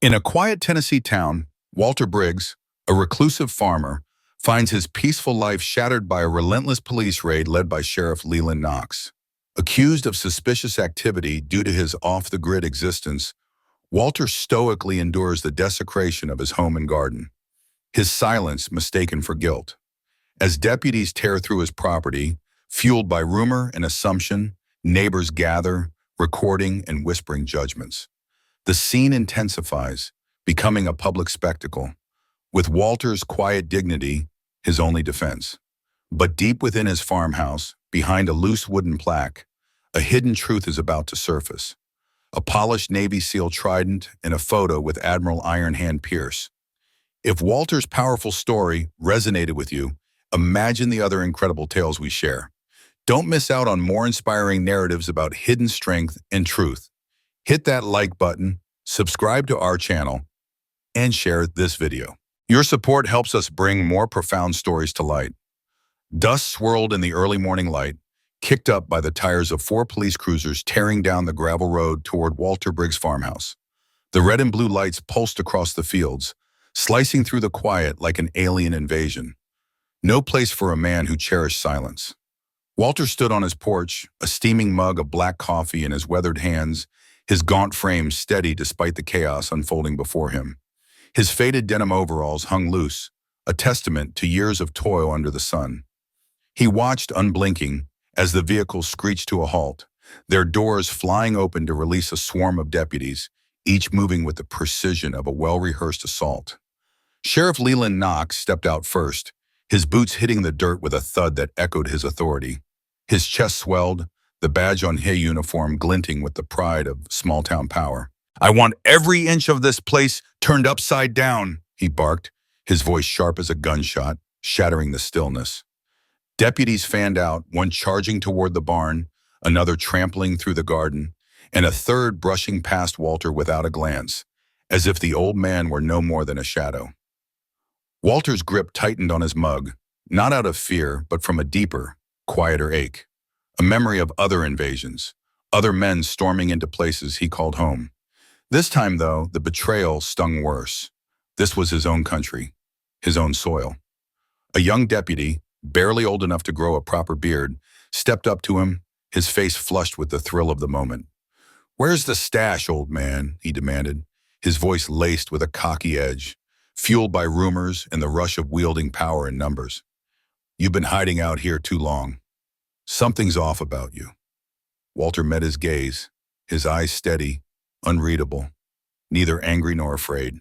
In a quiet Tennessee town, Walter Briggs, a reclusive farmer, finds his peaceful life shattered by a relentless police raid led by Sheriff Leland Knox. Accused of suspicious activity due to his off-the-grid existence, Walter stoically endures the desecration of his home and garden, his silence mistaken for guilt. As deputies tear through his property, fueled by rumor and assumption, neighbors gather, recording and whispering judgments. The scene intensifies, becoming a public spectacle, with Walter's quiet dignity his only defense. But deep within his farmhouse, behind a loose wooden plaque, a hidden truth is about to surface. A polished Navy SEAL trident and a photo with Admiral Iron Hand Pierce. If Walter's powerful story resonated with you, imagine the other incredible tales we share. Don't miss out on more inspiring narratives about hidden strength and truth. Hit that like button, subscribe to our channel, and share this video. Your support helps us bring more profound stories to light. Dust swirled in the early morning light, kicked up by the tires of 4 police cruisers tearing down the gravel road toward Walter Briggs' farmhouse. The red and blue lights pulsed across the fields, slicing through the quiet like an alien invasion. No place for a man who cherished silence. Walter stood on his porch, a steaming mug of black coffee in his weathered hands, his gaunt frame steady despite the chaos unfolding before him. His faded denim overalls hung loose, a testament to years of toil under the sun. He watched, unblinking, as the vehicles screeched to a halt, their doors flying open to release a swarm of deputies, each moving with the precision of a well-rehearsed assault. Sheriff Leland Knox stepped out first, his boots hitting the dirt with a thud that echoed his authority. His chest swelled, the badge on his uniform glinting with the pride of small-town power. "I want every inch of this place turned upside down," he barked, his voice sharp as a gunshot, shattering the stillness. Deputies fanned out, one charging toward the barn, another trampling through the garden, and a third brushing past Walter without a glance, as if the old man were no more than a shadow. Walter's grip tightened on his mug, not out of fear, but from a deeper, quieter ache. A memory of other invasions, other men storming into places he called home. This time, though, the betrayal stung worse. This was his own country, his own soil. A young deputy, barely old enough to grow a proper beard, stepped up to him, his face flushed with the thrill of the moment. "Where's the stash, old man?" he demanded, his voice laced with a cocky edge, fueled by rumors and the rush of wielding power in numbers. "You've been hiding out here too long. Something's off about you." Walter met his gaze, his eyes steady, unreadable, neither angry nor afraid.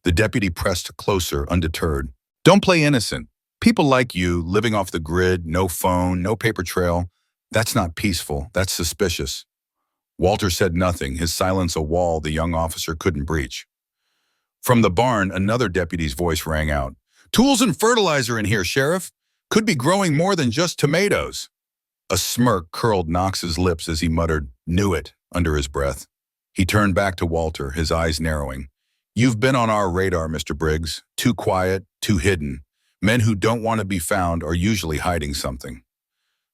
The deputy pressed closer, undeterred. "Don't play innocent. People like you, living off the grid, no phone, no paper trail, that's not peaceful, that's suspicious." Walter said nothing, his silence a wall the young officer couldn't breach. From the barn, another deputy's voice rang out. "Tools and fertilizer in here, Sheriff. Could be growing more than just tomatoes." A smirk curled Knox's lips as he muttered, "Knew it," under his breath. He turned back to Walter, his eyes narrowing. "You've been on our radar, Mr. Briggs. Too quiet, too hidden. Men who don't want to be found are usually hiding something."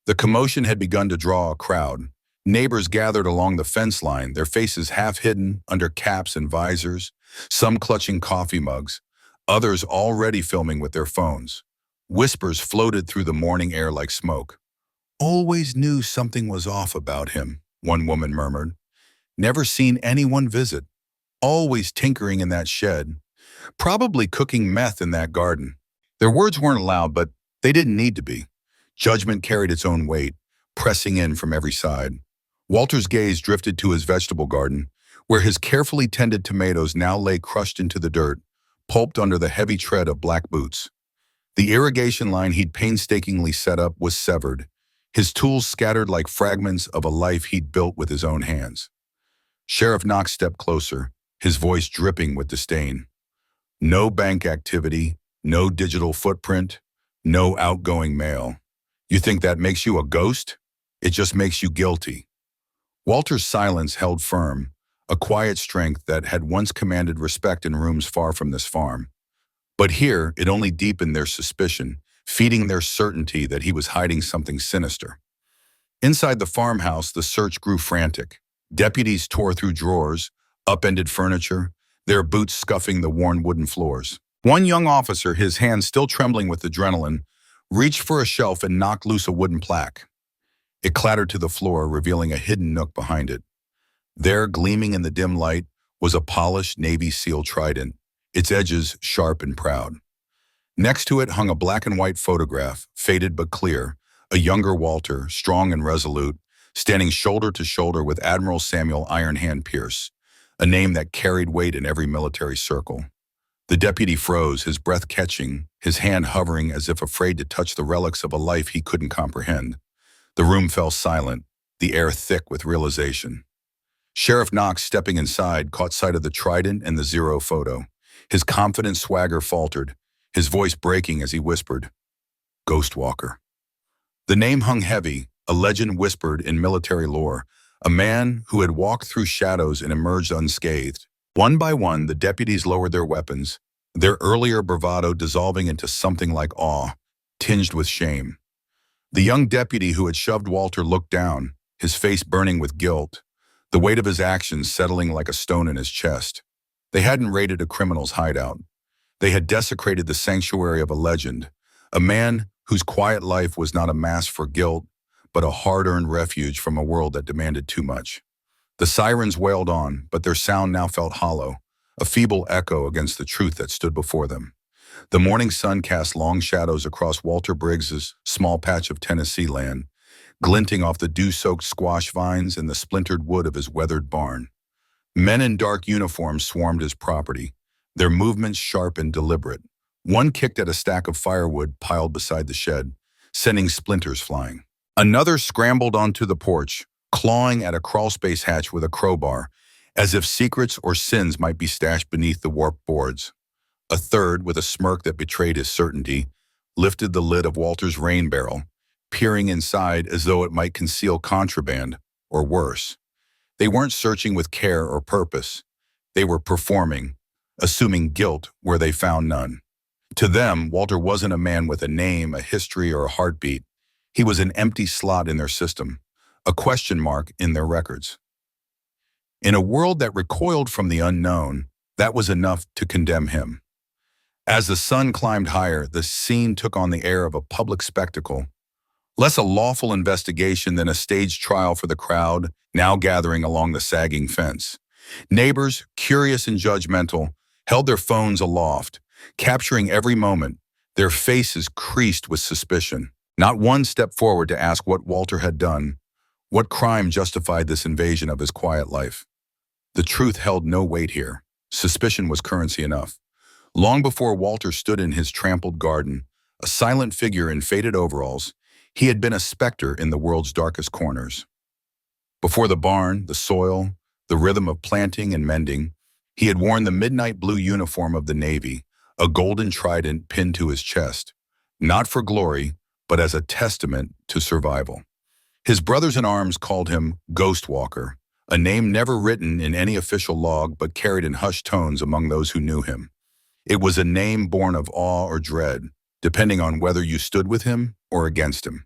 The commotion had begun to draw a crowd. Neighbors gathered along the fence line, their faces half hidden under caps and visors, some clutching coffee mugs, others already filming with their phones. Whispers floated through the morning air like smoke. "Always knew something was off about him," one woman murmured. "Never seen anyone visit. Always tinkering in that shed. Probably cooking meth in that garden." Their words weren't loud, but they didn't need to be. Judgment carried its own weight, pressing in from every side. Walter's gaze drifted to his vegetable garden, where his carefully tended tomatoes now lay crushed into the dirt, pulped under the heavy tread of black boots. The irrigation line he'd painstakingly set up was severed, his tools scattered like fragments of a life he'd built with his own hands. Sheriff Knox stepped closer, his voice dripping with disdain. "No bank activity, no digital footprint, no outgoing mail. You think that makes you a ghost? It just makes you guilty." Walter's silence held firm, a quiet strength that had once commanded respect in rooms far from this farm. But here, it only deepened their suspicion, feeding their certainty that he was hiding something sinister. Inside the farmhouse, the search grew frantic. Deputies tore through drawers, upended furniture, their boots scuffing the worn wooden floors. One young officer, his hands still trembling with adrenaline, reached for a shelf and knocked loose a wooden plaque. It clattered to the floor, revealing a hidden nook behind it. There, gleaming in the dim light, was a polished Navy SEAL trident, its edges sharp and proud. Next to it hung a black and white photograph, faded but clear, a younger Walter, strong and resolute, standing shoulder to shoulder with Admiral Samuel Iron Hand Pierce, a name that carried weight in every military circle. The deputy froze, his breath catching, his hand hovering as if afraid to touch the relics of a life he couldn't comprehend. The room fell silent, the air thick with realization. Sheriff Knox, stepping inside, caught sight of the trident and the zero photo. His confident swagger faltered, his voice breaking as he whispered, "Ghost Walker." The name hung heavy, a legend whispered in military lore, a man who had walked through shadows and emerged unscathed. One by one, the deputies lowered their weapons, their earlier bravado dissolving into something like awe, tinged with shame. The young deputy who had shoved Walter looked down, his face burning with guilt, the weight of his actions settling like a stone in his chest. They hadn't raided a criminal's hideout. They had desecrated the sanctuary of a legend, a man whose quiet life was not a mask for guilt, but a hard-earned refuge from a world that demanded too much. The sirens wailed on, but their sound now felt hollow, a feeble echo against the truth that stood before them. The morning sun cast long shadows across Walter Briggs's small patch of Tennessee land, glinting off the dew-soaked squash vines and the splintered wood of his weathered barn. Men in dark uniforms swarmed his property, their movements sharp and deliberate. One kicked at a stack of firewood piled beside the shed, sending splinters flying. Another scrambled onto the porch, clawing at a crawlspace hatch with a crowbar, as if secrets or sins might be stashed beneath the warped boards. A third, with a smirk that betrayed his certainty, lifted the lid of Walter's rain barrel, peering inside as though it might conceal contraband, or worse. They weren't searching with care or purpose. They were performing, assuming guilt where they found none. To them, Walter wasn't a man with a name, a history, or a heartbeat. He was an empty slot in their system, a question mark in their records. In a world that recoiled from the unknown, that was enough to condemn him. As the sun climbed higher, the scene took on the air of a public spectacle, less a lawful investigation than a staged trial for the crowd now gathering along the sagging fence. Neighbors, curious and judgmental, held their phones aloft, capturing every moment, their faces creased with suspicion. Not one stepped forward to ask what Walter had done, what crime justified this invasion of his quiet life. The truth held no weight here. Suspicion was currency enough. Long before Walter stood in his trampled garden, a silent figure in faded overalls, he had been a specter in the world's darkest corners. Before the barn, the soil, the rhythm of planting and mending, he had worn the midnight blue uniform of the Navy, a golden trident pinned to his chest, not for glory, but as a testament to survival. His brothers in arms called him Ghost Walker, a name never written in any official log but carried in hushed tones among those who knew him. It was a name born of awe or dread, depending on whether you stood with him or against him.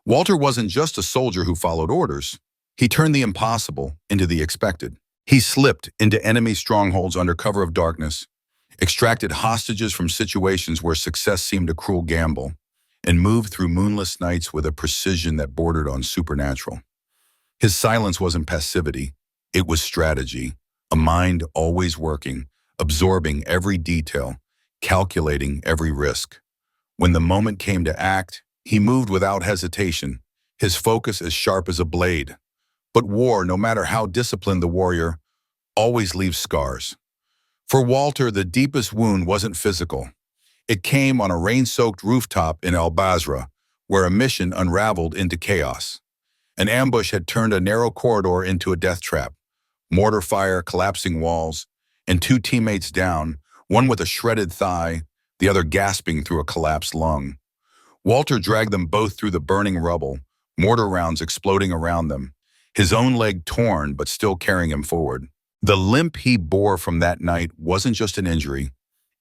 Walter wasn't just a soldier who followed orders. He turned the impossible into the expected. He slipped into enemy strongholds under cover of darkness, extracted hostages from situations where success seemed a cruel gamble, and moved through moonless nights with a precision that bordered on supernatural. His silence wasn't passivity, it was strategy, a mind always working, absorbing every detail, calculating every risk. When the moment came to act, he moved without hesitation, his focus as sharp as a blade. But war, no matter how disciplined the warrior, always leaves scars. For Walter, the deepest wound wasn't physical. It came on a rain-soaked rooftop in El Basra, where a mission unraveled into chaos. An ambush had turned a narrow corridor into a death trap. Mortar fire, collapsing walls, and two teammates down, one with a shredded thigh, the other gasping through a collapsed lung. Walter dragged them both through the burning rubble, mortar rounds exploding around them, his own leg torn but still carrying him forward. The limp he bore from that night wasn't just an injury.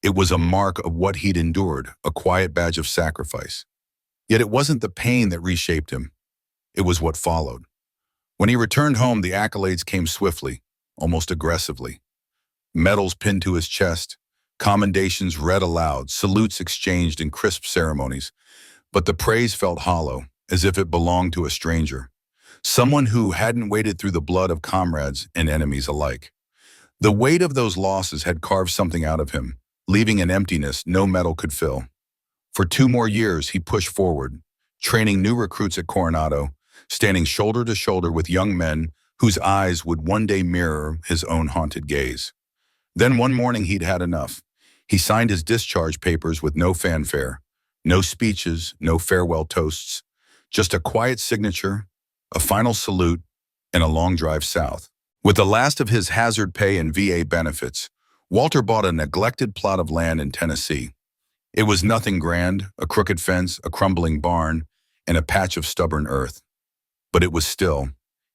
It was a mark of what he'd endured, a quiet badge of sacrifice. Yet it wasn't the pain that reshaped him. It was what followed. When he returned home, the accolades came swiftly, almost aggressively. medals pinned to his chest, commendations read aloud, salutes exchanged in crisp ceremonies. But the praise felt hollow, as if it belonged to a stranger, someone who hadn't waded through the blood of comrades and enemies alike. The weight of those losses had carved something out of him, leaving an emptiness no medal could fill. For 2 more years, he pushed forward, training new recruits at Coronado, standing shoulder to shoulder with young men whose eyes would one day mirror his own haunted gaze. Then one morning he'd had enough. He signed his discharge papers with no fanfare, no speeches, no farewell toasts, just a quiet signature, a final salute, and a long drive south. With the last of his hazard pay and VA benefits, Walter bought a neglected plot of land in Tennessee. It was nothing grand, a crooked fence, a crumbling barn, and a patch of stubborn earth. But it was still,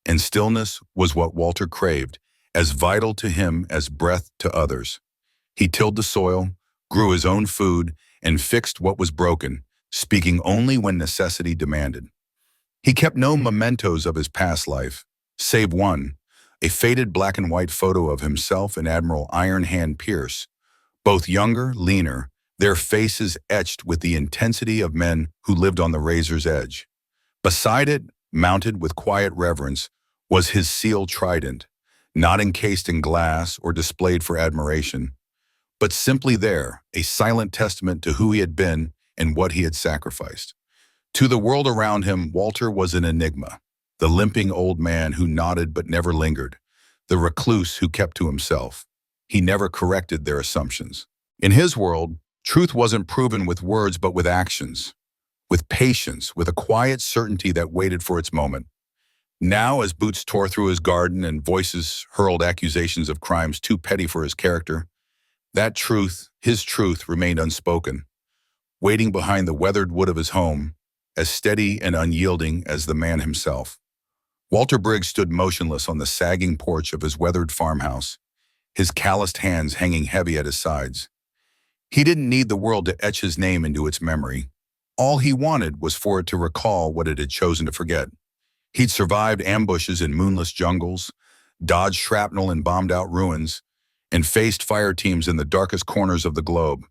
and stillness was what Walter craved, as vital to him as breath to others. He tilled the soil, grew his own food, and fixed what was broken, speaking only when necessity demanded. He kept no mementos of his past life, save one, a faded black and white photo of himself and Admiral Iron Hand Pierce, both younger, leaner, their faces etched with the intensity of men who lived on the razor's edge. Beside it, mounted with quiet reverence, was his seal trident, not encased in glass or displayed for admiration, but simply there, a silent testament to who he had been and what he had sacrificed. To the world around him, Walter was an enigma, the limping old man who nodded but never lingered, the recluse who kept to himself. He never corrected their assumptions. In his world, truth wasn't proven with words but with actions, with patience, with a quiet certainty that waited for its moment. Now, as boots tore through his garden and voices hurled accusations of crimes too petty for his character, that truth, his truth, remained unspoken, waiting behind the weathered wood of his home, as steady and unyielding as the man himself. Walter Briggs stood motionless on the sagging porch of his weathered farmhouse, his calloused hands hanging heavy at his sides. He didn't need the world to etch his name into its memory. All he wanted was for it to recall what it had chosen to forget. He'd survived ambushes in moonless jungles, dodged shrapnel in bombed-out ruins, and faced fire teams in the darkest corners of the globe.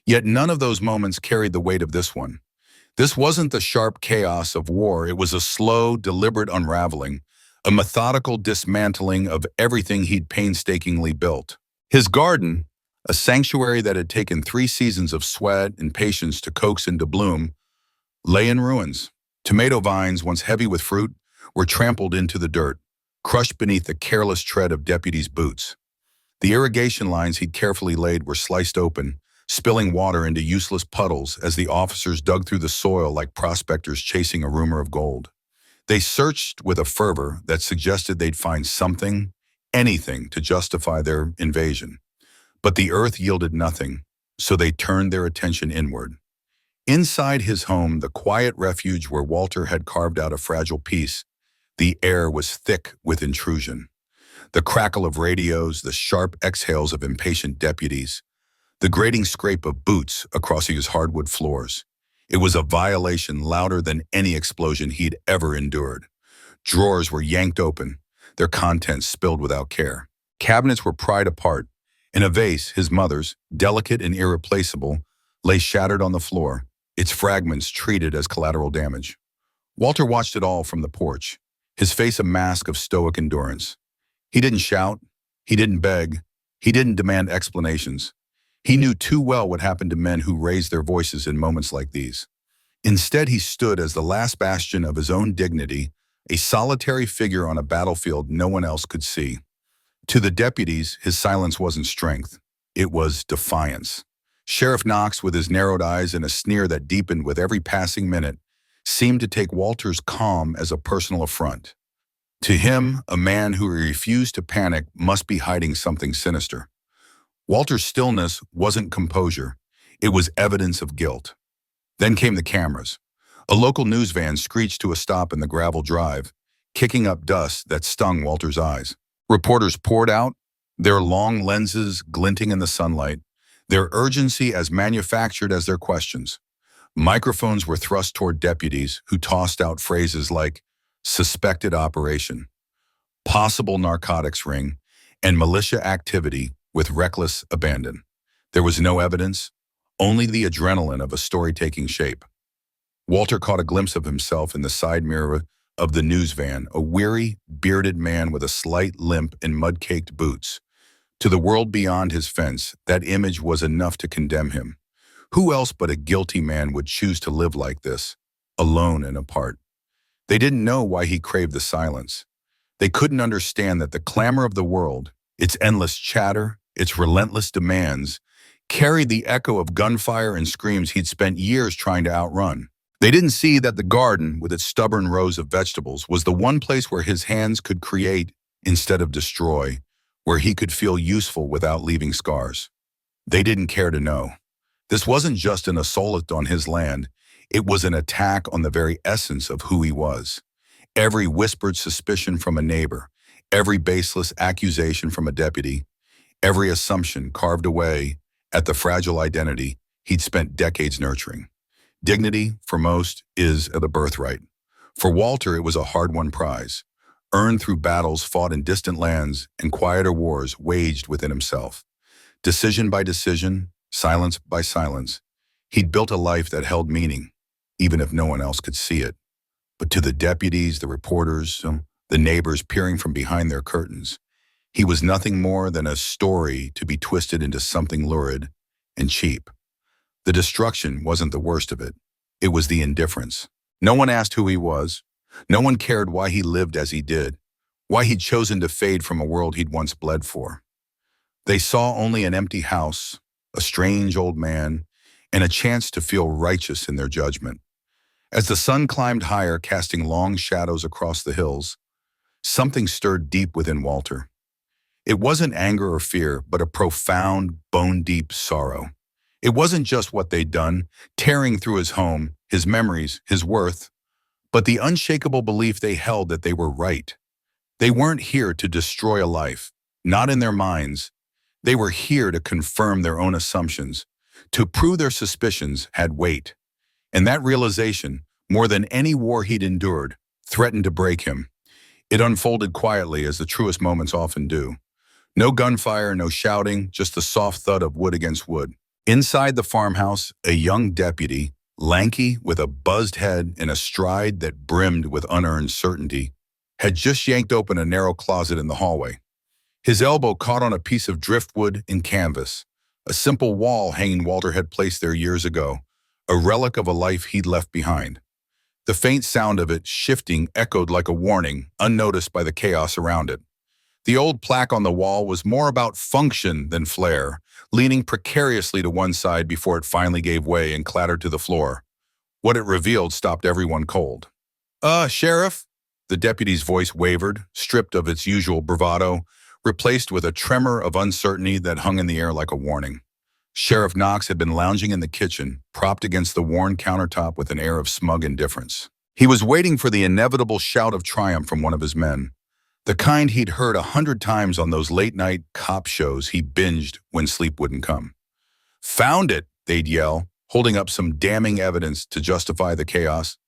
Yet none of those moments carried the weight of this one. This wasn't the sharp chaos of war. It was a slow, deliberate unraveling, a methodical dismantling of everything he'd painstakingly built. His garden, a sanctuary that had taken 3 seasons of sweat and patience to coax into bloom, lay in ruins. Tomato vines, once heavy with fruit, were trampled into the dirt, crushed beneath the careless tread of deputies' boots. The irrigation lines he'd carefully laid were sliced open, spilling water into useless puddles as the officers dug through the soil like prospectors chasing a rumor of gold. They searched with a fervor that suggested they'd find something, anything, to justify their invasion. But the earth yielded nothing, so they turned their attention inward. Inside his home, the quiet refuge where Walter had carved out a fragile peace, the air was thick with intrusion. The crackle of radios, the sharp exhales of impatient deputies, the grating scrape of boots across his hardwood floors. It was a violation louder than any explosion he'd ever endured. Drawers were yanked open, their contents spilled without care. Cabinets were pried apart, and a vase, his mother's, delicate and irreplaceable, lay shattered on the floor, its fragments treated as collateral damage. Walter watched it all from the porch, his face a mask of stoic endurance. He didn't shout, he didn't beg, he didn't demand explanations. He knew too well what happened to men who raised their voices in moments like these. Instead, he stood as the last bastion of his own dignity, a solitary figure on a battlefield no one else could see. To the deputies, his silence wasn't strength. It was defiance. Sheriff Knox, with his narrowed eyes and a sneer that deepened with every passing minute, seemed to take Walter's calm as a personal affront. To him, a man who refused to panic must be hiding something sinister. Walter's stillness wasn't composure. It was evidence of guilt. Then came the cameras. A local news van screeched to a stop in the gravel drive, kicking up dust that stung Walter's eyes. Reporters poured out, their long lenses glinting in the sunlight, their urgency as manufactured as their questions. Microphones were thrust toward deputies who tossed out phrases like suspected operation, possible narcotics ring, and militia activity with reckless abandon. There was no evidence, only the adrenaline of a story taking shape. Walter caught a glimpse of himself in the side mirror of the news van, a weary, bearded man with a slight limp and mud-caked boots. To the world beyond his fence, that image was enough to condemn him. Who else but a guilty man would choose to live like this, alone and apart? They didn't know why he craved the silence. They couldn't understand that the clamor of the world, its endless chatter, its relentless demands, carried the echo of gunfire and screams he'd spent years trying to outrun. They didn't see that the garden, with its stubborn rows of vegetables, was the one place where his hands could create instead of destroy, where he could feel useful without leaving scars. They didn't care to know. This wasn't just an assault on his land, it was an attack on the very essence of who he was. Every whispered suspicion from a neighbor, every baseless accusation from a deputy, every assumption carved away at the fragile identity he'd spent decades nurturing. Dignity, for most, is the birthright. For Walter, it was a hard-won prize, earned through battles fought in distant lands and quieter wars waged within himself. Decision by decision, silence by silence, he'd built a life that held meaning, even if no one else could see it. But to the deputies, the reporters, the neighbors peering from behind their curtains, he was nothing more than a story to be twisted into something lurid and cheap. The destruction wasn't the worst of it. It was the indifference. No one asked who he was. No one cared why he lived as he did, why he'd chosen to fade from a world he'd once bled for. They saw only an empty house, a strange old man, and a chance to feel righteous in their judgment. As the sun climbed higher, casting long shadows across the hills, something stirred deep within Walter. It wasn't anger or fear, but a profound, bone-deep sorrow. It wasn't just what they'd done, tearing through his home, his memories, his worth, but the unshakable belief they held that they were right. They weren't here to destroy a life, not in their minds. They were here to confirm their own assumptions, to prove their suspicions had weight. And that realization, more than any war he'd endured, threatened to break him. It unfolded quietly, as the truest moments often do. No gunfire, no shouting, just the soft thud of wood against wood. Inside the farmhouse, a young deputy, lanky with a buzzed head and a stride that brimmed with unearned certainty, had just yanked open a narrow closet in the hallway. His elbow caught on a piece of driftwood and canvas, a simple wall hanging Walter had placed there years ago, a relic of a life he'd left behind. The faint sound of it shifting echoed like a warning, unnoticed by the chaos around it. The old plaque on the wall was more about function than flair, leaning precariously to one side before it finally gave way and clattered to the floor. What it revealed stopped everyone cold. Sheriff?" The deputy's voice wavered, stripped of its usual bravado, replaced with a tremor of uncertainty that hung in the air like a warning. Sheriff Knox had been lounging in the kitchen, propped against the worn countertop with an air of smug indifference. He was waiting for the inevitable shout of triumph from one of his men, the kind he'd heard 100 times on those late-night cop shows he binged when sleep wouldn't come. "Found it," they'd yell, holding up some damning evidence to justify the chaos.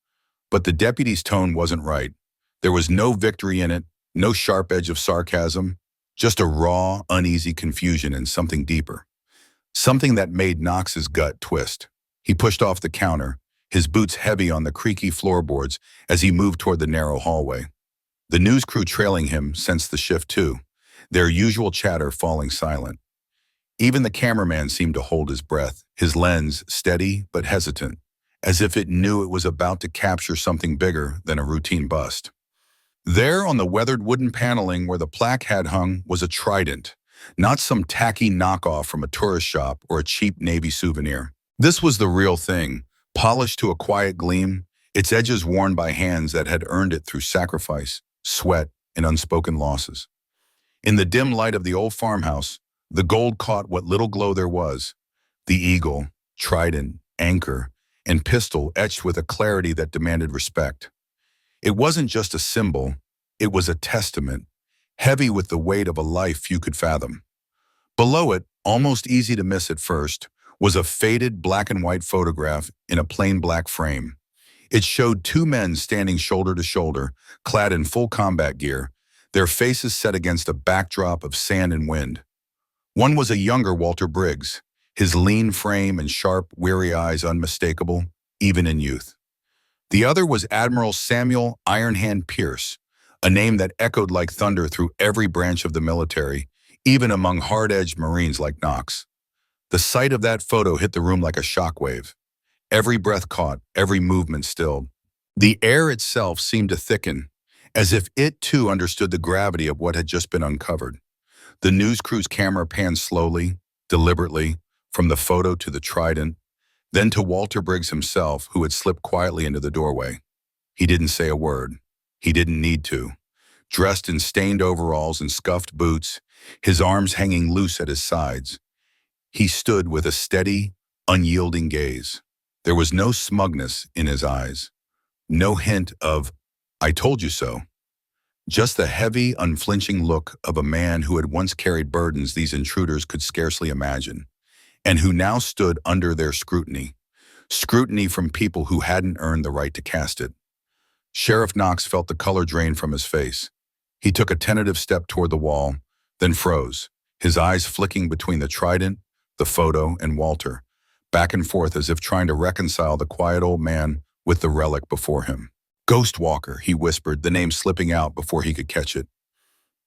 But the deputy's tone wasn't right. There was no victory in it, no sharp edge of sarcasm, just a raw, uneasy confusion and something deeper. Something that made Knox's gut twist. He pushed off the counter, his boots heavy on the creaky floorboards as he moved toward the narrow hallway. The news crew trailing him sensed the shift too, their usual chatter falling silent. Even the cameraman seemed to hold his breath, his lens steady but hesitant, as if it knew it was about to capture something bigger than a routine bust. There on the weathered wooden paneling where the plaque had hung was a trident, not some tacky knockoff from a tourist shop or a cheap Navy souvenir. This was the real thing, polished to a quiet gleam, its edges worn by hands that had earned it through sacrifice, sweat, and unspoken losses. In the dim light of the old farmhouse, the gold caught what little glow there was. The eagle, trident, anchor, and pistol etched with a clarity that demanded respect. It wasn't just a symbol, it was a testament, heavy with the weight of a life few could fathom. Below it, almost easy to miss at first, was a faded black and white photograph in a plain black frame. It showed two men standing shoulder to shoulder, clad in full combat gear, their faces set against a backdrop of sand and wind. One was a younger Walter Briggs, his lean frame and sharp, weary eyes unmistakable, even in youth. The other was Admiral Samuel Iron Hand Pierce, a name that echoed like thunder through every branch of the military, even among hard-edged Marines like Knox. The sight of that photo hit the room like a shockwave. Every breath caught, every movement stilled. The air itself seemed to thicken, as if it too understood the gravity of what had just been uncovered. The news crew's camera panned slowly, deliberately, from the photo to the trident, then to Walter Briggs himself, who had slipped quietly into the doorway. He didn't say a word. He didn't need to. Dressed in stained overalls and scuffed boots, his arms hanging loose at his sides, he stood with a steady, unyielding gaze. There was no smugness in his eyes, no hint of, "I told you so." Just the heavy, unflinching look of a man who had once carried burdens these intruders could scarcely imagine, and who now stood under their scrutiny from people who hadn't earned the right to cast it. Sheriff Knox felt the color drain from his face. He took a tentative step toward the wall, then froze, his eyes flicking between the trident, the photo, and Walter, back and forth as if trying to reconcile the quiet old man with the relic before him. "Ghost Walker," he whispered, the name slipping out before he could catch it.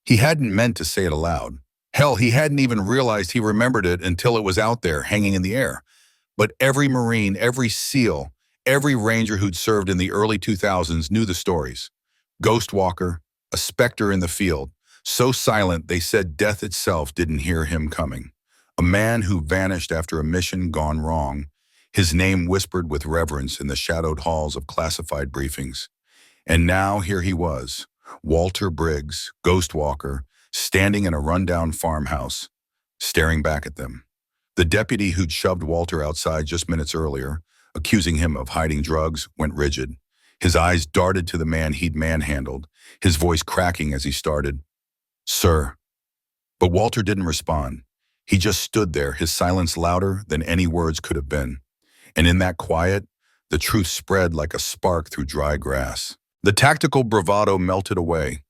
He hadn't meant to say it aloud. Hell, he hadn't even realized he remembered it until it was out there, hanging in the air. But every Marine, every SEAL, every Ranger who'd served in the early 2000s knew the stories. Ghost Walker, a specter in the field, so silent they said death itself didn't hear him coming. A man who vanished after a mission gone wrong, his name whispered with reverence in the shadowed halls of classified briefings. And now here he was, Walter Briggs, Ghost Walker, standing in a rundown farmhouse, staring back at them. The deputy who'd shoved Walter outside just minutes earlier, accusing him of hiding drugs, went rigid. His eyes darted to the man he'd manhandled, his voice cracking as he started, "Sir." But Walter didn't respond. He just stood there, his silence louder than any words could have been. And in that quiet, the truth spread like a spark through dry grass. The tactical bravado melted away.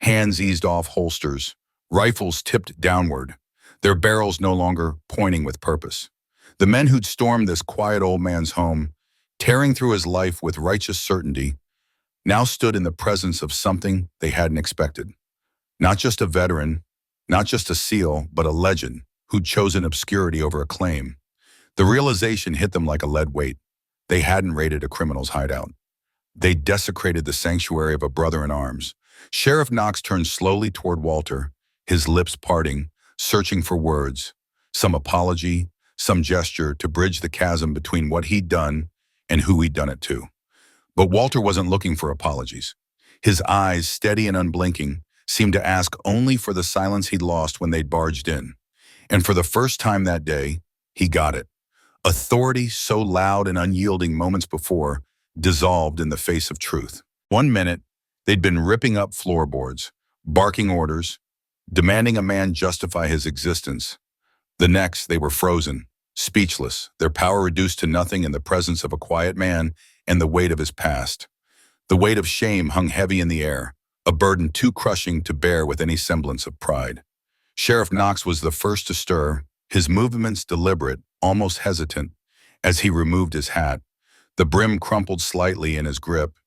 Hands eased off holsters, rifles tipped downward, their barrels no longer pointing with purpose. The men who'd stormed this quiet old man's home, tearing through his life with righteous certainty, now stood in the presence of something they hadn't expected. Not just a veteran, not just a SEAL, but a legend who'd chosen obscurity over acclaim. The realization hit them like a lead weight. They hadn't raided a criminal's hideout. They desecrated the sanctuary of a brother in arms. Sheriff Knox turned slowly toward Walter, his lips parting, searching for words, some apology, some gesture to bridge the chasm between what he'd done and who he'd done it to. But Walter wasn't looking for apologies. His eyes, steady and unblinking, seemed to ask only for the silence he'd lost when they'd barged in. And for the first time that day, he got it. Authority, so loud and unyielding moments before, dissolved in the face of truth. 1 minute, they'd been ripping up floorboards, barking orders, demanding a man justify his existence. The next, they were frozen, speechless, their power reduced to nothing in the presence of a quiet man and the weight of his past. The weight of shame hung heavy in the air, a burden too crushing to bear with any semblance of pride. Sheriff Knox was the first to stir, his movements deliberate, almost hesitant, as he removed his hat. The brim crumpled slightly in his grip,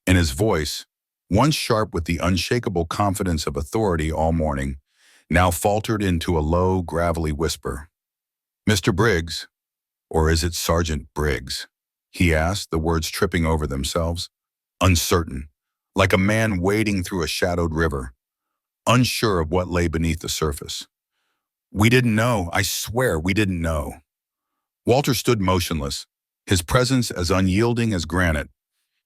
and his voice, once sharp with the unshakable confidence of authority all morning, now faltered into a low, gravelly whisper. "Mr. Briggs, or is it Sergeant Briggs?" he asked, the words tripping over themselves. Uncertain, like a man wading through a shadowed river, unsure of what lay beneath the surface. "We didn't know, I swear we didn't know." Walter stood motionless, his presence as unyielding as granite.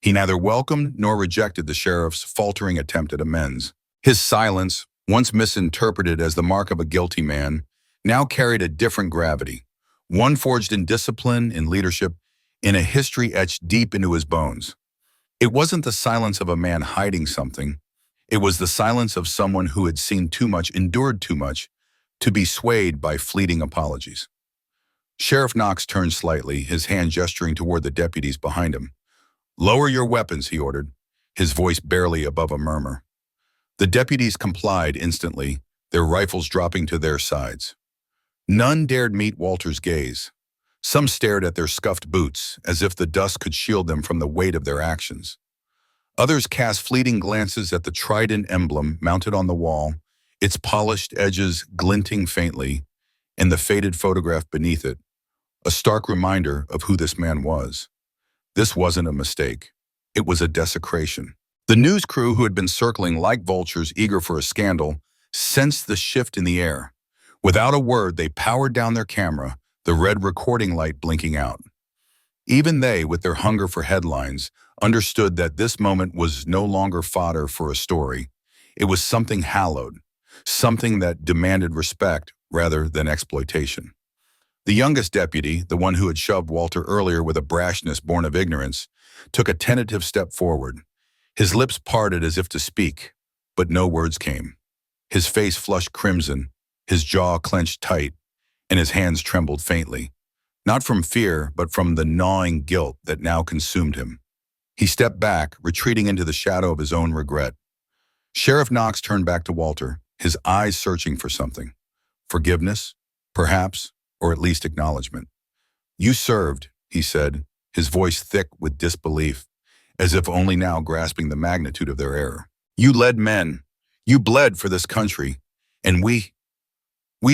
He neither welcomed nor rejected the sheriff's faltering attempt at amends. His silence, once misinterpreted as the mark of a guilty man, now carried a different gravity, one forged in discipline, in leadership, in a history etched deep into his bones. It wasn't the silence of a man hiding something. It was the silence of someone who had seen too much, endured too much, to be swayed by fleeting apologies. Sheriff Knox turned slightly, his hand gesturing toward the deputies behind him. "Lower your weapons," he ordered, his voice barely above a murmur. The deputies complied instantly, their rifles dropping to their sides. None dared meet Walter's gaze. Some stared at their scuffed boots, as if the dust could shield them from the weight of their actions. Others cast fleeting glances at the trident emblem mounted on the wall, its polished edges glinting faintly, and the faded photograph beneath it, a stark reminder of who this man was. This wasn't a mistake. It was a desecration. The news crew, who had been circling like vultures eager for a scandal, sensed the shift in the air. Without a word, they powered down their camera, the red recording light blinking out. Even they, with their hunger for headlines, understood that this moment was no longer fodder for a story. It was something hallowed, something that demanded respect rather than exploitation. The youngest deputy, the one who had shoved Walter earlier with a brashness born of ignorance, took a tentative step forward. His lips parted as if to speak, but no words came. His face flushed crimson, his jaw clenched tight, and his hands trembled faintly, not from fear, but from the gnawing guilt that now consumed him. He stepped back, retreating into the shadow of his own regret. Sheriff Knox turned back to Walter, his eyes searching for something. Forgiveness, perhaps, or at least acknowledgement. "You served," he said, his voice thick with disbelief, as if only now grasping the magnitude of their error. "You led men. You bled for this country. And we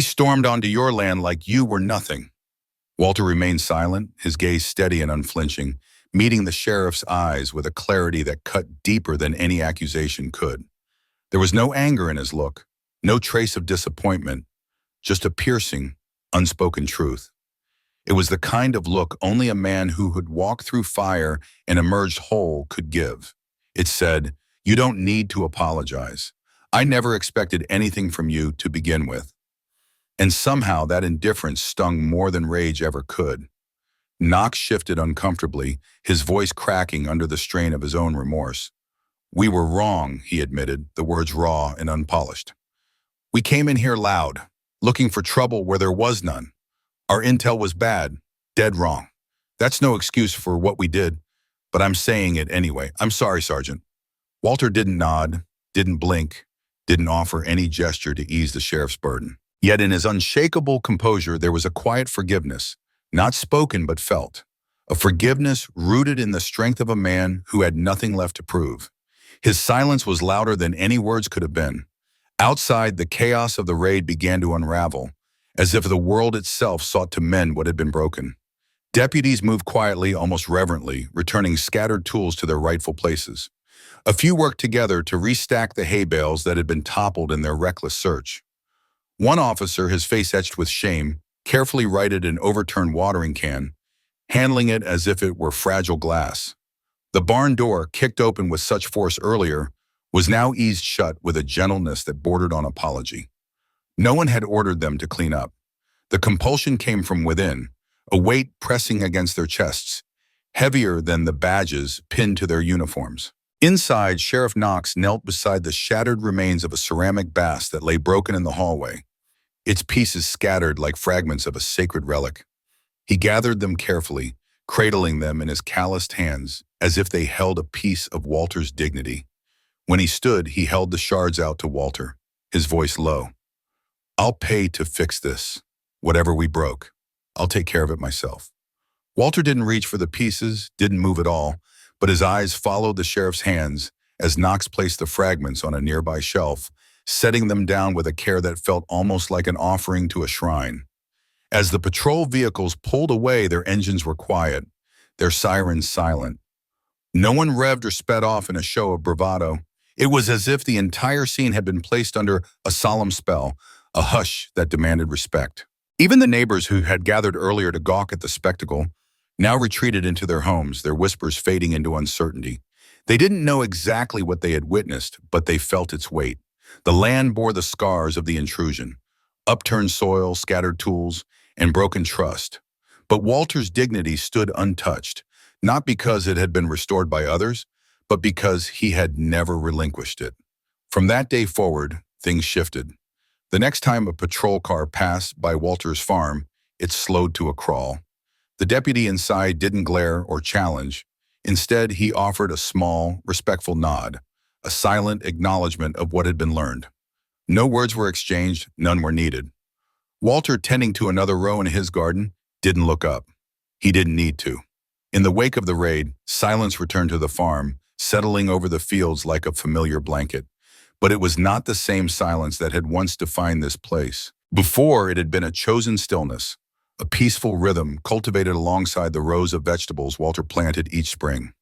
stormed onto your land like you were nothing." Walter remained silent, his gaze steady and unflinching, meeting the sheriff's eyes with a clarity that cut deeper than any accusation could. There was no anger in his look, no trace of disappointment, just a piercing, unspoken truth. It was the kind of look only a man who had walked through fire and emerged whole could give. It said, "You don't need to apologize. I never expected anything from you to begin with." And somehow that indifference stung more than rage ever could. Knox shifted uncomfortably, his voice cracking under the strain of his own remorse. "We were wrong," he admitted, the words raw and unpolished. "We came in here loud, looking for trouble where there was none. Our intel was bad, dead wrong. That's no excuse for what we did, but I'm saying it anyway. I'm sorry, Sergeant." Walter didn't nod, didn't blink, didn't offer any gesture to ease the sheriff's burden. Yet in his unshakable composure there was a quiet forgiveness, not spoken but felt. A forgiveness rooted in the strength of a man who had nothing left to prove. His silence was louder than any words could have been. Outside, the chaos of the raid began to unravel, as if the world itself sought to mend what had been broken. Deputies moved quietly, almost reverently, returning scattered tools to their rightful places. A few worked together to restack the hay bales that had been toppled in their reckless search. One officer, his face etched with shame, carefully righted an overturned watering can, handling it as if it were fragile glass. The barn door, kicked open with such force earlier, was now eased shut with a gentleness that bordered on apology. No one had ordered them to clean up. The compulsion came from within, a weight pressing against their chests, heavier than the badges pinned to their uniforms. Inside, Sheriff Knox knelt beside the shattered remains of a ceramic vase that lay broken in the hallway, its pieces scattered like fragments of a sacred relic. He gathered them carefully, cradling them in his calloused hands as if they held a piece of Walter's dignity. When he stood, he held the shards out to Walter, his voice low. "I'll pay to fix this. Whatever we broke, I'll take care of it myself." Walter didn't reach for the pieces, didn't move at all, but his eyes followed the sheriff's hands as Knox placed the fragments on a nearby shelf, setting them down with a care that felt almost like an offering to a shrine. As the patrol vehicles pulled away, their engines were quiet, their sirens silent. No one revved or sped off in a show of bravado. It was as if the entire scene had been placed under a solemn spell, a hush that demanded respect. Even the neighbors who had gathered earlier to gawk at the spectacle now retreated into their homes, their whispers fading into uncertainty. They didn't know exactly what they had witnessed, but they felt its weight. The land bore the scars of the intrusion, upturned soil, scattered tools, and broken trust. But Walter's dignity stood untouched, not because it had been restored by others, but because he had never relinquished it. From that day forward, things shifted. The next time a patrol car passed by Walter's farm, it slowed to a crawl. The deputy inside didn't glare or challenge. Instead, he offered a small, respectful nod, a silent acknowledgement of what had been learned. No words were exchanged, none were needed. Walter, tending to another row in his garden, didn't look up. He didn't need to. In the wake of the raid, silence returned to the farm, settling over the fields like a familiar blanket. But it was not the same silence that had once defined this place. Before, it had been a chosen stillness, a peaceful rhythm cultivated alongside the rows of vegetables Walter planted each spring.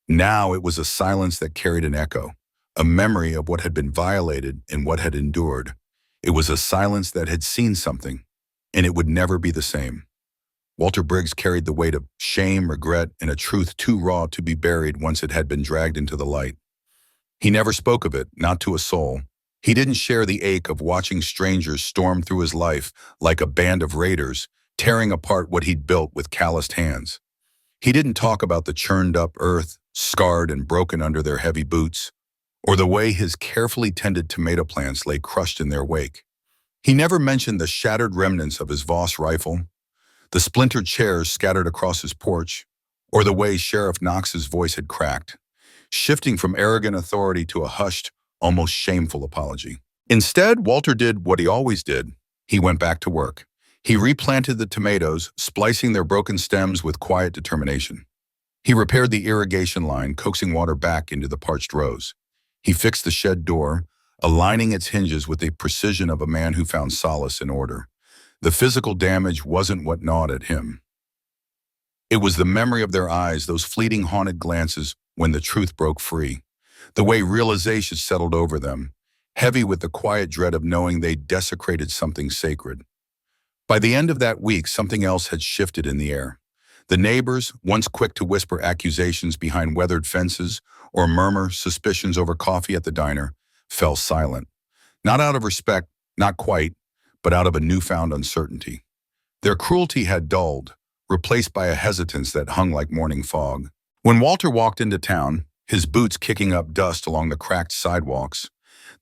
Now it was a silence that carried an echo, a memory of what had been violated and what had endured. It was a silence that had seen something, and it would never be the same. Walter Briggs carried the weight of shame, regret, and a truth too raw to be buried once it had been dragged into the light. He never spoke of it, not to a soul. He didn't share the ache of watching strangers storm through his life like a band of raiders, tearing apart what he'd built with calloused hands. He didn't talk about the churned-up earth, scarred and broken under their heavy boots, or the way his carefully tended tomato plants lay crushed in their wake. He never mentioned the shattered remnants of his Voss rifle, the splintered chairs scattered across his porch, or the way Sheriff Knox's voice had cracked, shifting from arrogant authority to a hushed, almost shameful apology. Instead, Walter did what he always did. He went back to work. He replanted the tomatoes, splicing their broken stems with quiet determination. He repaired the irrigation line, coaxing water back into the parched rows. He fixed the shed door, aligning its hinges with the precision of a man who found solace in order. The physical damage wasn't what gnawed at him. It was the memory of their eyes, those fleeting haunted glances when the truth broke free. The way realization settled over them, heavy with the quiet dread of knowing they desecrated something sacred. By the end of that week, something else had shifted in the air. The neighbors, once quick to whisper accusations behind weathered fences or murmur suspicions over coffee at the diner, fell silent. Not out of respect, not quite, but out of a newfound uncertainty. Their cruelty had dulled, replaced by a hesitance that hung like morning fog. When Walter walked into town, his boots kicking up dust along the cracked sidewalks,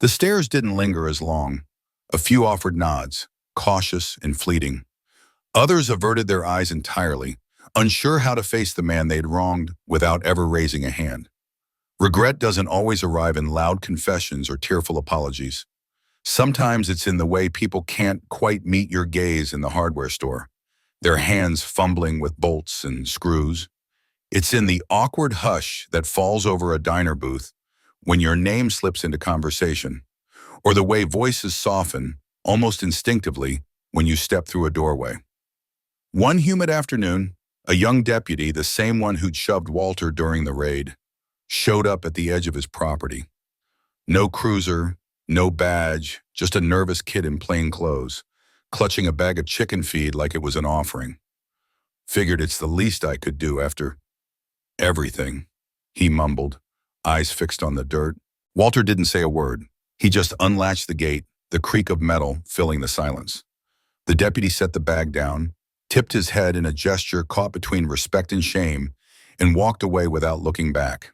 the stares didn't linger as long. A few offered nods, cautious and fleeting. Others averted their eyes entirely, unsure how to face the man they'd wronged without ever raising a hand. Regret doesn't always arrive in loud confessions or tearful apologies. Sometimes it's in the way people can't quite meet your gaze in the hardware store, their hands fumbling with bolts and screws. It's in the awkward hush that falls over a diner booth when your name slips into conversation, or the way voices soften, almost instinctively, when you step through a doorway. One humid afternoon, a young deputy, the same one who'd shoved Walter during the raid, showed up at the edge of his property. No cruiser, no badge, just a nervous kid in plain clothes, clutching a bag of chicken feed like it was an offering. Figured it's the least I could do after everything, he mumbled, eyes fixed on the dirt. Walter didn't say a word. He just unlatched the gate, the creak of metal filling the silence. The deputy set the bag down, tipped his head in a gesture caught between respect and shame, and walked away without looking back.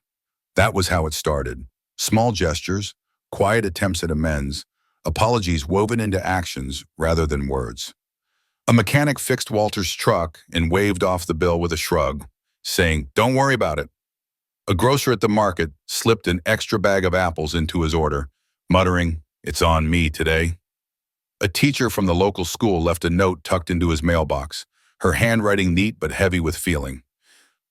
That was how it started. Small gestures, quiet attempts at amends, apologies woven into actions rather than words. A mechanic fixed Walter's truck and waved off the bill with a shrug, saying, "Don't worry about it." A grocer at the market slipped an extra bag of apples into his order, muttering, "It's on me today." A teacher from the local school left a note tucked into his mailbox, her handwriting neat but heavy with feeling.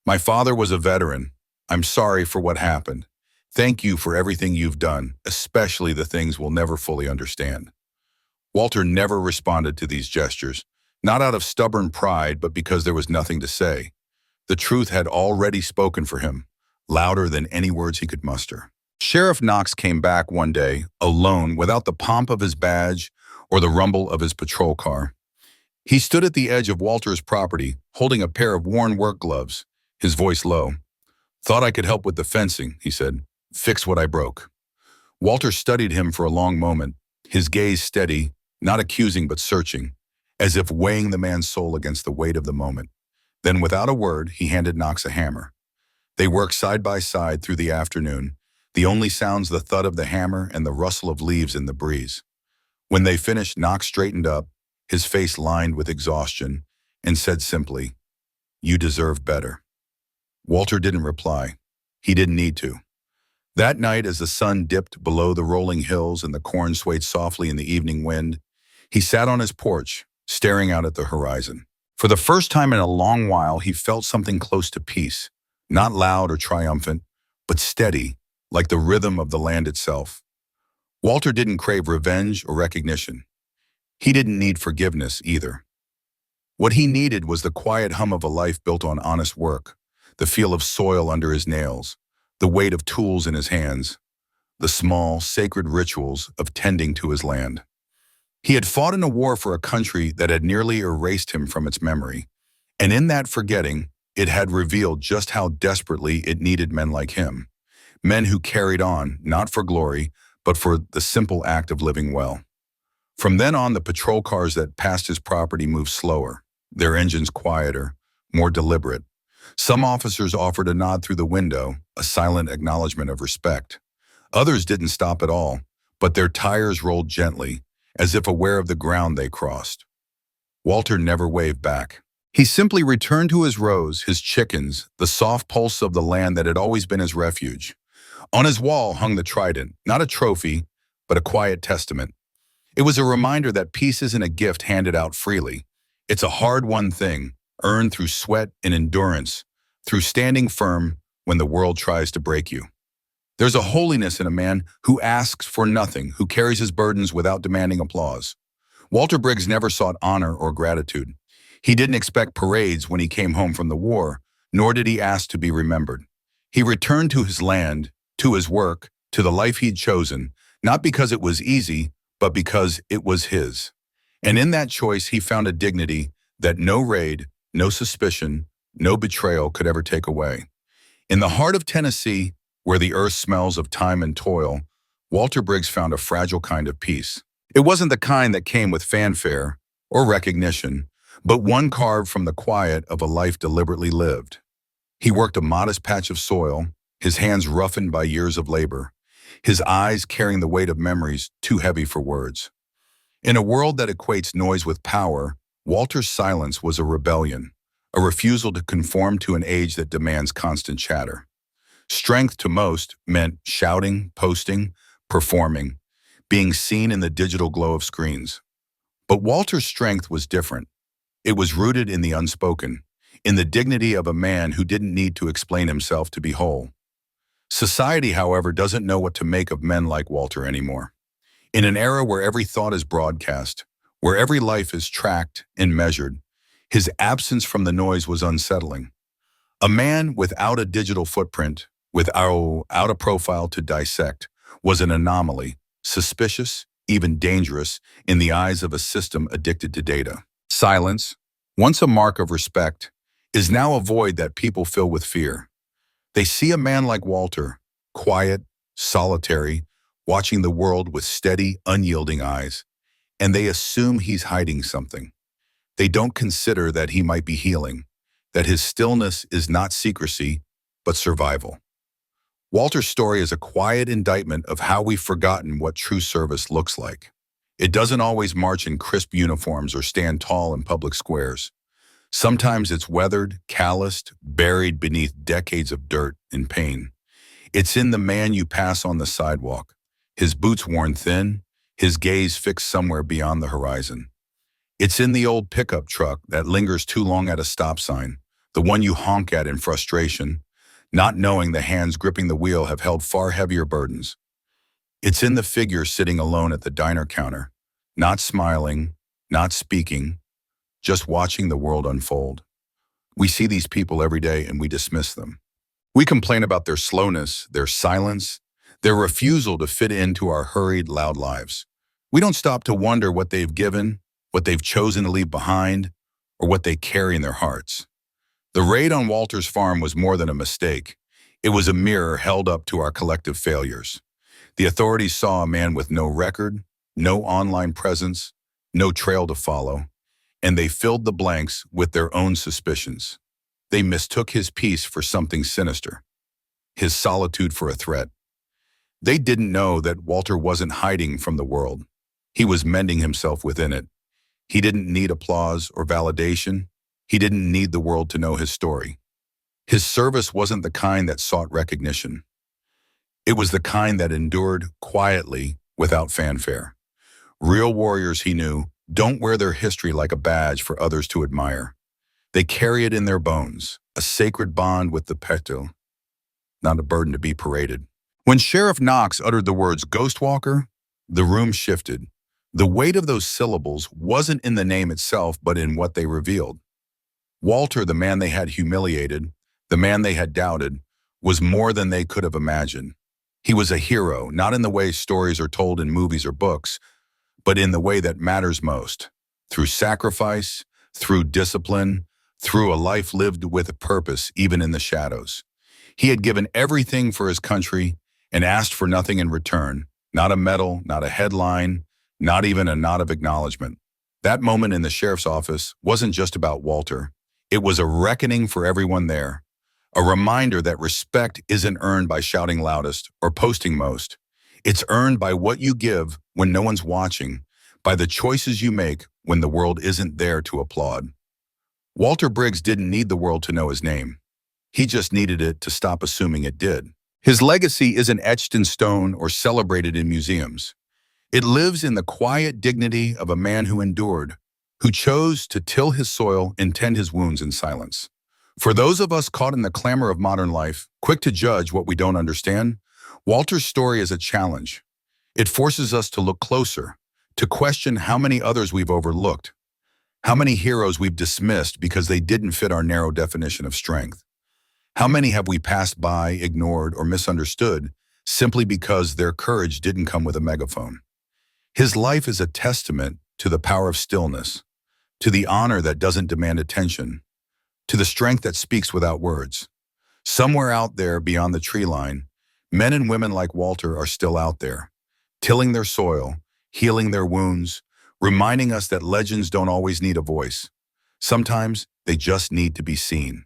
"My father was a veteran. I'm sorry for what happened. Thank you for everything you've done, especially the things we'll never fully understand." Walter never responded to these gestures, not out of stubborn pride, but because there was nothing to say. The truth had already spoken for him, louder than any words he could muster. Sheriff Knox came back one day, alone, without the pomp of his badge or the rumble of his patrol car. He stood at the edge of Walter's property, holding a pair of worn work gloves, his voice low. "Thought I could help with the fencing," he said. "Fix what I broke." Walter studied him for a long moment, his gaze steady, not accusing but searching, as if weighing the man's soul against the weight of the moment. Then, without a word, he handed Knox a hammer. They worked side by side through the afternoon, the only sounds the thud of the hammer and the rustle of leaves in the breeze. When they finished, Knox straightened up, his face lined with exhaustion, and said simply, "You deserve better." Walter didn't reply. He didn't need to. That night, as the sun dipped below the rolling hills and the corn swayed softly in the evening wind, he sat on his porch, staring out at the horizon. For the first time in a long while, he felt something close to peace, not loud or triumphant, but steady, like the rhythm of the land itself. Walter didn't crave revenge or recognition. He didn't need forgiveness either. What he needed was the quiet hum of a life built on honest work, the feel of soil under his nails, the weight of tools in his hands, the small, sacred rituals of tending to his land. He had fought in a war for a country that had nearly erased him from its memory, and in that forgetting, it had revealed just how desperately it needed men like him, men who carried on, not for glory, but for the simple act of living well. From then on, the patrol cars that passed his property moved slower, their engines quieter, more deliberate. Some officers offered a nod through the window, a silent acknowledgement of respect. Others didn't stop at all, but their tires rolled gently, as if aware of the ground they crossed. Walter never waved back. He simply returned to his rows, his chickens, the soft pulse of the land that had always been his refuge. On his wall hung the trident, not a trophy, but a quiet testament. It was a reminder that peace isn't a gift handed out freely. It's a hard-won thing, earned through sweat and endurance, through standing firm when the world tries to break you. There's a holiness in a man who asks for nothing, who carries his burdens without demanding applause. Walter Briggs never sought honor or gratitude. He didn't expect parades when he came home from the war, nor did he ask to be remembered. He returned to his land, to his work, to the life he'd chosen, not because it was easy, but because it was his. And in that choice, he found a dignity that no raid, no suspicion, no betrayal could ever take away. In the heart of Tennessee, where the earth smells of time and toil, Walter Briggs found a fragile kind of peace. It wasn't the kind that came with fanfare or recognition, but one carved from the quiet of a life deliberately lived. He worked a modest patch of soil, his hands roughened by years of labor, his eyes carrying the weight of memories too heavy for words. In a world that equates noise with power, Walter's silence was a rebellion, a refusal to conform to an age that demands constant chatter. Strength to most meant shouting, posting, performing, being seen in the digital glow of screens. But Walter's strength was different. It was rooted in the unspoken, in the dignity of a man who didn't need to explain himself to be whole. Society, however, doesn't know what to make of men like Walter anymore. In an era where every thought is broadcast, where every life is tracked and measured, his absence from the noise was unsettling. A man without a digital footprint, without a profile to dissect, was an anomaly, suspicious, even dangerous, in the eyes of a system addicted to data. Silence, once a mark of respect, is now a void that people fill with fear. They see a man like Walter, quiet, solitary, watching the world with steady, unyielding eyes, and they assume he's hiding something. They don't consider that he might be healing, that his stillness is not secrecy, but survival. Walter's story is a quiet indictment of how we've forgotten what true service looks like. It doesn't always march in crisp uniforms or stand tall in public squares. Sometimes it's weathered, calloused, buried beneath decades of dirt and pain. It's in the man you pass on the sidewalk, his boots worn thin, his gaze fixed somewhere beyond the horizon. It's in the old pickup truck that lingers too long at a stop sign, the one you honk at in frustration, not knowing the hands gripping the wheel have held far heavier burdens. It's in the figure sitting alone at the diner counter, not smiling, not speaking, just watching the world unfold. We see these people every day and we dismiss them. We complain about their slowness, their silence, their refusal to fit into our hurried, loud lives. We don't stop to wonder what they've given, what they've chosen to leave behind, or what they carry in their hearts. The raid on Walter's farm was more than a mistake. It was a mirror held up to our collective failures. The authorities saw a man with no record, no online presence, no trail to follow, and they filled the blanks with their own suspicions. They mistook his peace for something sinister, his solitude for a threat. They didn't know that Walter wasn't hiding from the world. He was mending himself within it. He didn't need applause or validation. He didn't need the world to know his story. His service wasn't the kind that sought recognition. It was the kind that endured quietly without fanfare. Real warriors, he knew, don't wear their history like a badge for others to admire. They carry it in their bones, a sacred bond with the peto, not a burden to be paraded. When Sheriff Knox uttered the words Ghostwalker, the room shifted. The weight of those syllables wasn't in the name itself, but in what they revealed. Walter, the man they had humiliated, the man they had doubted, was more than they could have imagined. He was a hero, not in the way stories are told in movies or books, but in the way that matters most, through sacrifice, through discipline, through a life lived with a purpose, even in the shadows. He had given everything for his country and asked for nothing in return, not a medal, not a headline, not even a nod of acknowledgement. That moment in the sheriff's office wasn't just about Walter. It was a reckoning for everyone there, a reminder that respect isn't earned by shouting loudest or posting most. It's earned by what you give when no one's watching, by the choices you make when the world isn't there to applaud. Walter Briggs didn't need the world to know his name. He just needed it to stop assuming it did. His legacy isn't etched in stone or celebrated in museums. It lives in the quiet dignity of a man who endured, who chose to till his soil and tend his wounds in silence. For those of us caught in the clamor of modern life, quick to judge what we don't understand, Walter's story is a challenge. It forces us to look closer, to question how many others we've overlooked, how many heroes we've dismissed because they didn't fit our narrow definition of strength. How many have we passed by, ignored, or misunderstood simply because their courage didn't come with a megaphone? His life is a testament to the power of stillness, to the honor that doesn't demand attention, to the strength that speaks without words. Somewhere out there beyond the tree line, men and women like Walter are still out there, tilling their soil, healing their wounds, reminding us that legends don't always need a voice. Sometimes they just need to be seen.